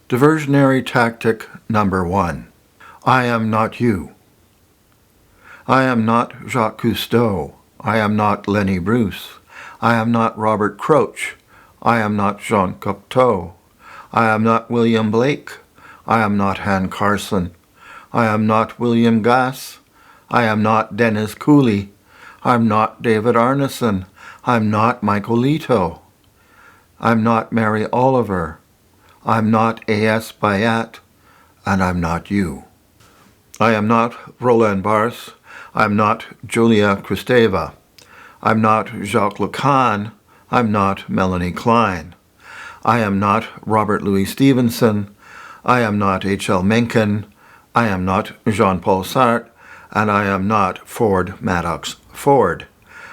Diversionary tactic number 1. I am not you. I am not Jacques Cousteau. I am not Lenny Bruce. I am not Robert Crouch. I am not Jean Cocteau. I am not William Blake. I am not Han Carson. I am not William Gass. I am not Dennis Cooley. I'm not David Arneson. I'm not Michael Leto. I'm not Mary Oliver. I'm not A.S. Bayat. And I'm not you. I am not Roland Barthes. I'm not Julia Kristeva. I'm not Jacques Lacan. I'm not Melanie Klein. I am not Robert Louis Stevenson. I am not H.L. Mencken. I am not Jean-Paul Sartre. And I am not Ford Maddox Ford.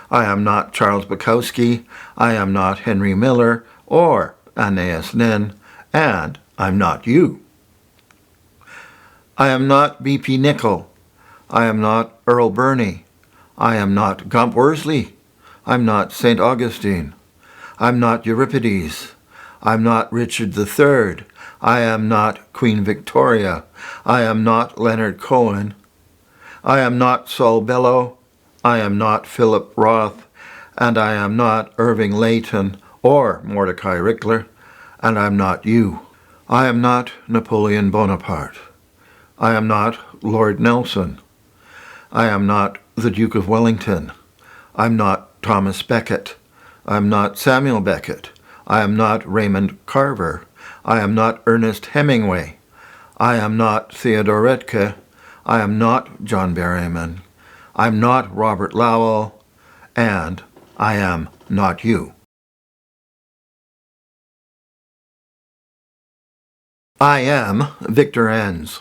I am not Charles Bukowski. I am not Henry Miller or Anais Nin. And I'm not you. I am not B.P. Nicol. I am not Earl Birney. I am not Gump Worsley. I'm not St. Augustine. I'm not Euripides. I'm not Richard III. I am not Queen Victoria. I am not Leonard Cohen. I am not Saul Bellow. I am not Philip Roth. And I am not Irving Layton or Mordecai Rickler. And I'm not you. I am not Napoleon Bonaparte. I am not Lord Nelson. I am not the Duke of Wellington. I'm not Thomas Becket. I'm not Samuel Beckett. I am not Raymond Carver. I am not Ernest Hemingway. I am not Theodore Roethke. I am not John Berryman. I'm not Robert Lowell. And I am not you. I am Victor Enns.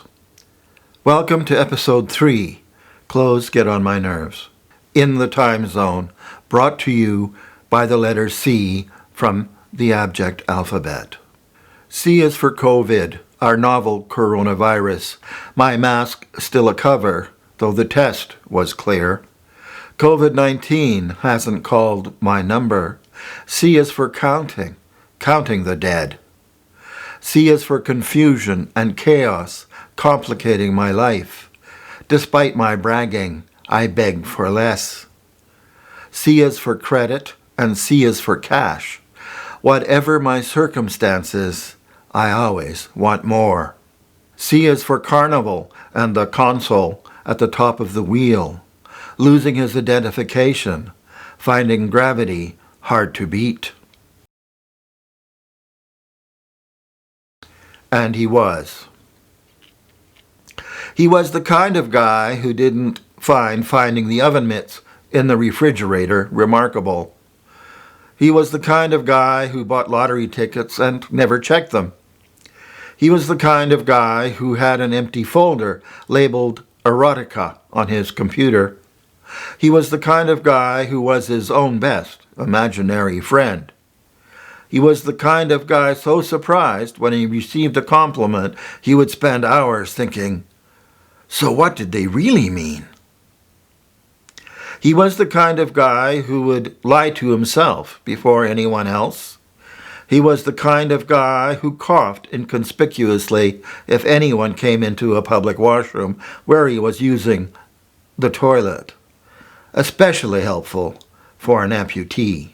Welcome to episode 3, Clothes Get on My Nerves, in the time zone, brought to you by the letter C from the abject alphabet. C is for COVID, our novel coronavirus. My mask still a cover, though the test was clear. COVID-19 hasn't called my number. C is for counting the dead. C is for confusion and chaos, complicating my life. Despite my bragging, I beg for less. C is for credit, and C is for cash. Whatever my circumstances, I always want more. C is for carnival, and the consul at the top of the wheel, losing his identification, finding gravity hard to beat. And he was. He was the kind of guy who didn't find finding the oven mitts in the refrigerator remarkable. He was the kind of guy who bought lottery tickets and never checked them. He was the kind of guy who had an empty folder labeled erotica on his computer. He was the kind of guy who was his own best imaginary friend. He was the kind of guy so surprised when he received a compliment, he would spend hours thinking, so what did they really mean? He was the kind of guy who would lie to himself before anyone else. He was the kind of guy who coughed inconspicuously if anyone came into a public washroom where he was using the toilet. Especially helpful for an amputee.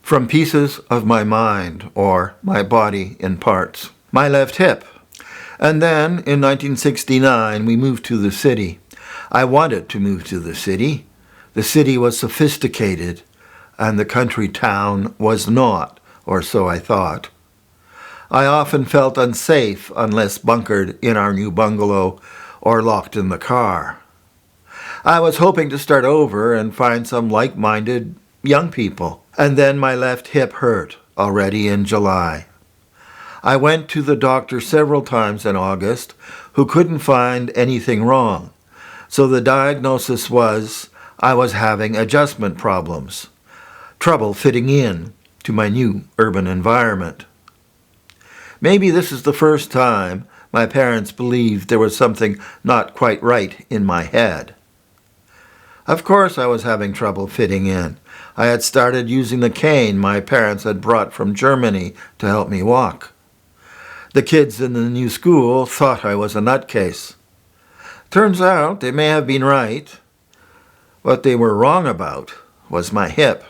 From Pieces of My Mind, or My Body in Parts. My left hip. And then, in 1969, we moved to the city. I wanted to move to the city. The city was sophisticated, and the country town was not, or so I thought. I often felt unsafe unless bunkered in our new bungalow or locked in the car. I was hoping to start over and find some like-minded young people. And then my left hip hurt already in July. I went to the doctor several times in August, who couldn't find anything wrong. So the diagnosis was I was having adjustment problems, trouble fitting in to my new urban environment. Maybe this is the first time my parents believed there was something not quite right in my head. Of course I was having trouble fitting in. I had started using the cane my parents had brought from Germany to help me walk. The kids in the new school thought I was a nutcase. Turns out they may have been right. What they were wrong about was my hip.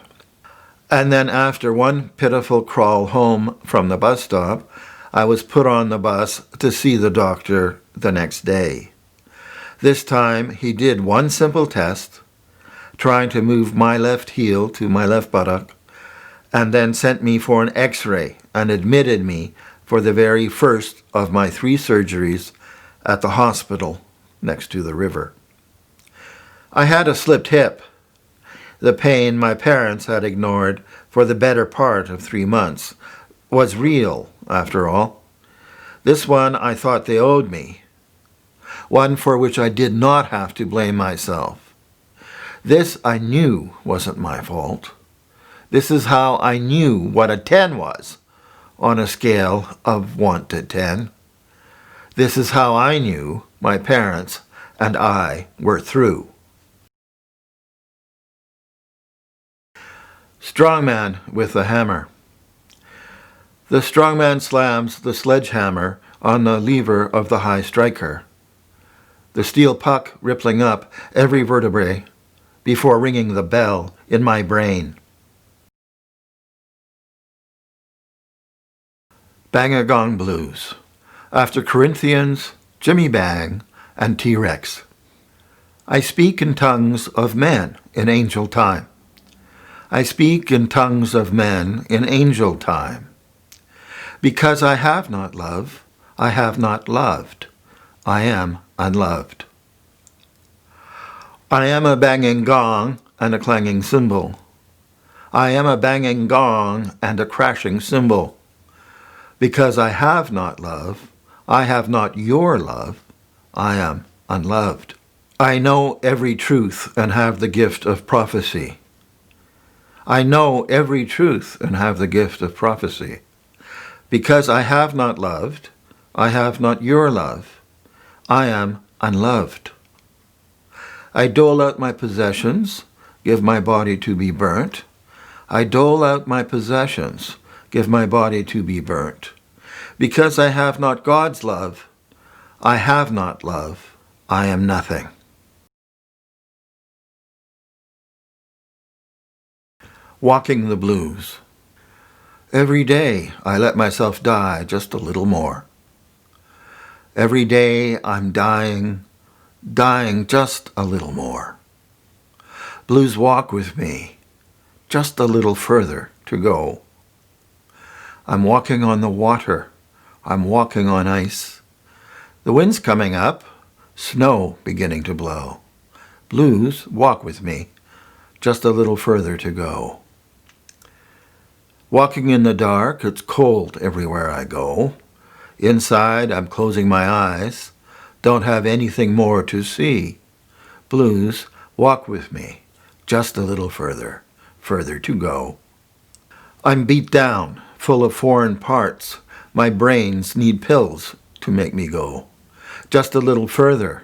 And then after one pitiful crawl home from the bus stop, I was put on the bus to see the doctor the next day. This time he did one simple test, trying to move my left heel to my left buttock, and then sent me for an x-ray and admitted me for the very first of my 3 surgeries at the hospital next to the river. I had a slipped hip. The pain my parents had ignored for the better part of 3 months was real, after all. This one I thought they owed me, one for which I did not have to blame myself. This I knew wasn't my fault. This is how I knew what a 10 was on a scale of 1 to 10. This is how I knew my parents and I were through. Strongman with the hammer. The strongman slams the sledgehammer on the lever of the high striker, the steel puck rippling up every vertebrae before ringing the bell in my brain. Bang-a-Gong Blues, after Corinthians, Jimmy Bang, and T-Rex. I speak in tongues of men in angel time. I speak in tongues of men in angel time. Because I have not love, I have not loved. I am unloved. I am a banging gong and a clanging cymbal. I am a banging gong and a crashing cymbal. Because I have not love, I have not your love, I am unloved. I know every truth and have the gift of prophecy. I know every truth and have the gift of prophecy. Because I have not loved, I have not your love, I am unloved. I dole out my possessions, give my body to be burnt. I dole out my possessions, give my body to be burnt. Because I have not God's love, I have not love, I am nothing. Walking the blues. Every day I let myself die just a little more. Every day I'm dying just a little more. Blues walk with me, just a little further to go. I'm walking on the water, I'm walking on ice. The wind's coming up, snow beginning to blow. Blues walk with me, just a little further to go. Walking in the dark, it's cold everywhere I go. Inside, I'm closing my eyes, don't have anything more to see. Blues, walk with me, just a little further to go. I'm beat down, full of foreign parts. My brains need pills to make me go. Just a little further.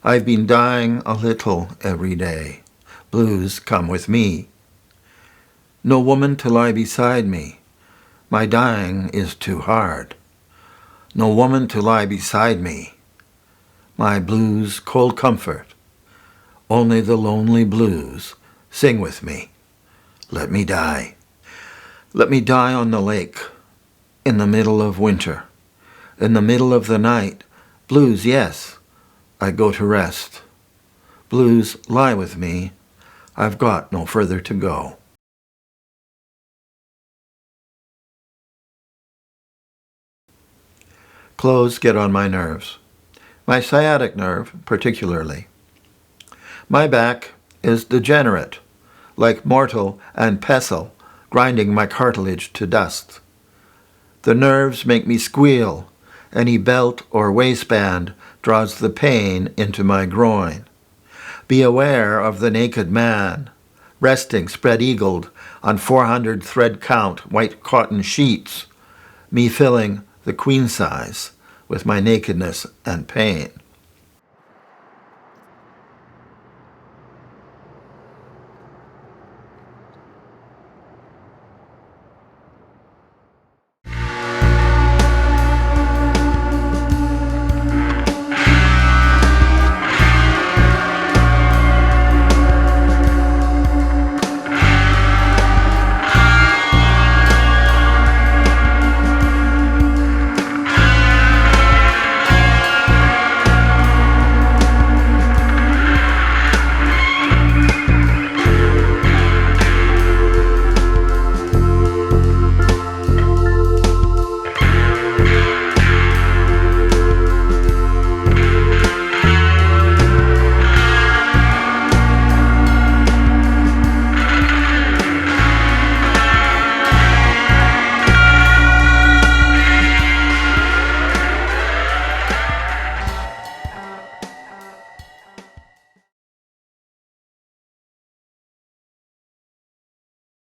I've been dying a little every day. Blues, come with me. No woman to lie beside me. My dying is too hard. No woman to lie beside me. My blues, cold comfort. Only the lonely blues. Sing with me. Let me die. Let me die on the lake. In the middle of winter. In the middle of the night. Blues, yes. I go to rest. Blues, lie with me. I've got no further to go. Clothes get on my nerves. My sciatic nerve, particularly. My back is degenerate, like mortal and pestle, grinding my cartilage to dust. The nerves make me squeal. Any belt or waistband draws the pain into my groin. Be aware of the naked man, resting spread-eagled on 400 thread count white cotton sheets, me filling the queen size with my nakedness and pain.